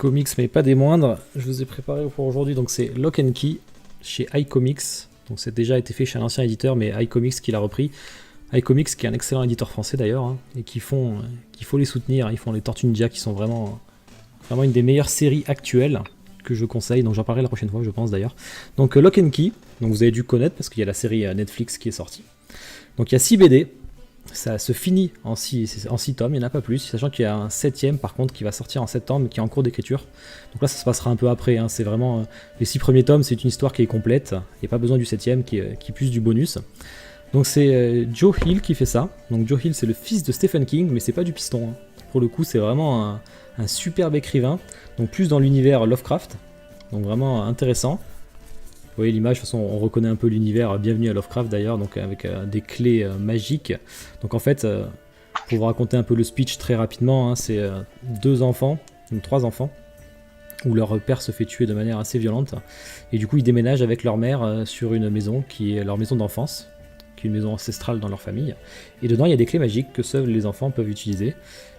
comics, mais pas des moindres. Je vous ai préparé pour aujourd'hui, donc c'est Lock and Key chez iComics. Donc c'est déjà été fait chez un ancien éditeur, mais iComics qui l'a repris. iComics qui est un excellent éditeur français d'ailleurs, hein, et qu'il faut les soutenir. Ils font les Tortues Ninja qui sont vraiment une des meilleures séries actuelles que je conseille. Donc j'en parlerai la prochaine fois, je pense d'ailleurs. Donc Lock and Key, donc vous avez dû connaître parce qu'il y a la série Netflix qui est sortie. Donc il y a 6 BD. Ça se finit en 6 tomes, il n'y en a pas plus, sachant qu'il y a un 7ème par contre qui va sortir en septembre, qui est en cours d'écriture. Donc là ça se passera un peu après, hein. C'est vraiment les 6 premiers tomes, c'est une histoire qui est complète, il n'y a pas besoin du 7ème qui plus du bonus. Donc c'est Joe Hill qui fait ça. Donc Joe Hill c'est le fils de Stephen King, mais c'est pas du piston, hein. Pour le coup c'est vraiment un superbe écrivain, donc plus dans l'univers Lovecraft, donc vraiment intéressant. Vous voyez l'image, de toute façon on reconnaît un peu l'univers, bienvenue à Lovecraft d'ailleurs, donc avec des clés magiques. Donc en fait, pour vous raconter un peu le speech très rapidement, hein, c'est 3 enfants, où leur père se fait tuer de manière assez violente, et du coup ils déménagent avec leur mère sur une maison qui est leur maison d'enfance, qui est une maison ancestrale dans leur famille, et dedans il y a des clés magiques que seuls les enfants peuvent utiliser,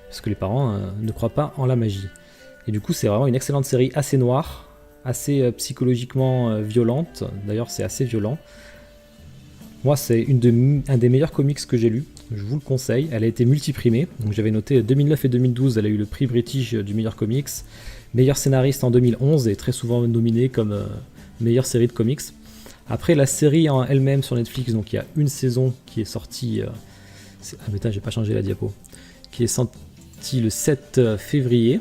parce que les parents ne croient pas en la magie. Et du coup c'est vraiment une excellente série assez noire, assez psychologiquement violente, d'ailleurs c'est assez violent. Moi c'est un des meilleurs comics que j'ai lu, je vous le conseille, elle a été multiprimée, donc j'avais noté 2009 et 2012, elle a eu le prix British du meilleur comics, meilleur scénariste en 2011 et très souvent nominée comme meilleure série de comics. Après la série en elle-même sur Netflix, donc il y a une saison qui est sortie, ah mais j'ai pas changé la diapo, qui est sortie le 7 février.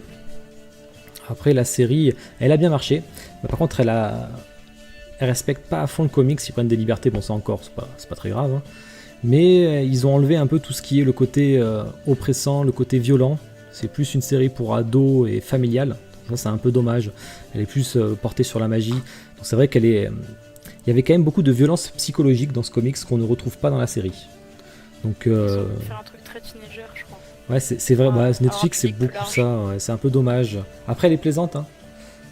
Après la série, elle a bien marché, mais par contre elle respecte pas à fond le comics, ils prennent des libertés, bon ça encore, c'est pas très grave, hein. Mais ils ont enlevé un peu tout ce qui est le côté oppressant, le côté violent, c'est plus une série pour ados et familiale, ça c'est un peu dommage, elle est plus portée sur la magie, donc c'est vrai il y avait quand même beaucoup de violence psychologique dans ce comics qu'on ne retrouve pas dans la série. Donc ils ont voulu faire un truc très teenager, je crois. Ouais, c'est vrai, Netflix c'est beaucoup ça, ouais, c'est un peu dommage. Après elle est plaisante, hein.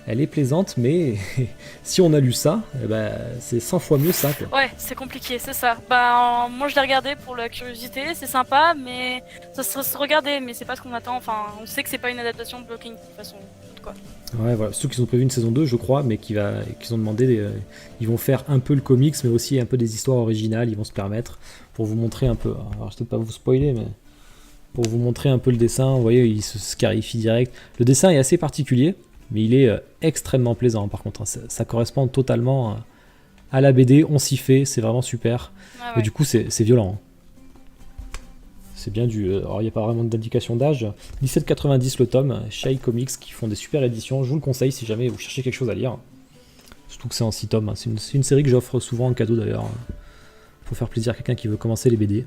Elle est plaisante, mais si on a lu ça, c'est 100 fois mieux ça, quoi. Ouais, c'est compliqué, c'est ça. Moi je l'ai regardé pour la curiosité, c'est sympa, mais ça se regarder, mais c'est pas ce qu'on attend. Enfin, on sait que c'est pas une adaptation de Blocking de toute façon, quoi. Ouais, voilà, surtout qu'ils ont prévu une saison 2, je crois, mais qu'ils ont demandé, ils vont faire un peu le comics, mais aussi un peu des histoires originales, ils vont se permettre, pour vous montrer un peu, alors je vais peut-être pas vous spoiler, mais pour vous montrer un peu le dessin, vous voyez, il se scarifie direct. Le dessin est assez particulier, mais il est extrêmement plaisant par contre, hein. Ça correspond totalement à la BD, on s'y fait, c'est vraiment super. Ah ouais. Et du coup c'est violent, hein. C'est bien alors il n'y a pas vraiment d'indication d'âge. 17,90 le tome, chez iComics qui font des super éditions, je vous le conseille si jamais vous cherchez quelque chose à lire. Surtout que c'est en 6 tomes, hein. C'est une série que j'offre souvent en cadeau d'ailleurs. Faut faire plaisir à quelqu'un qui veut commencer les BD.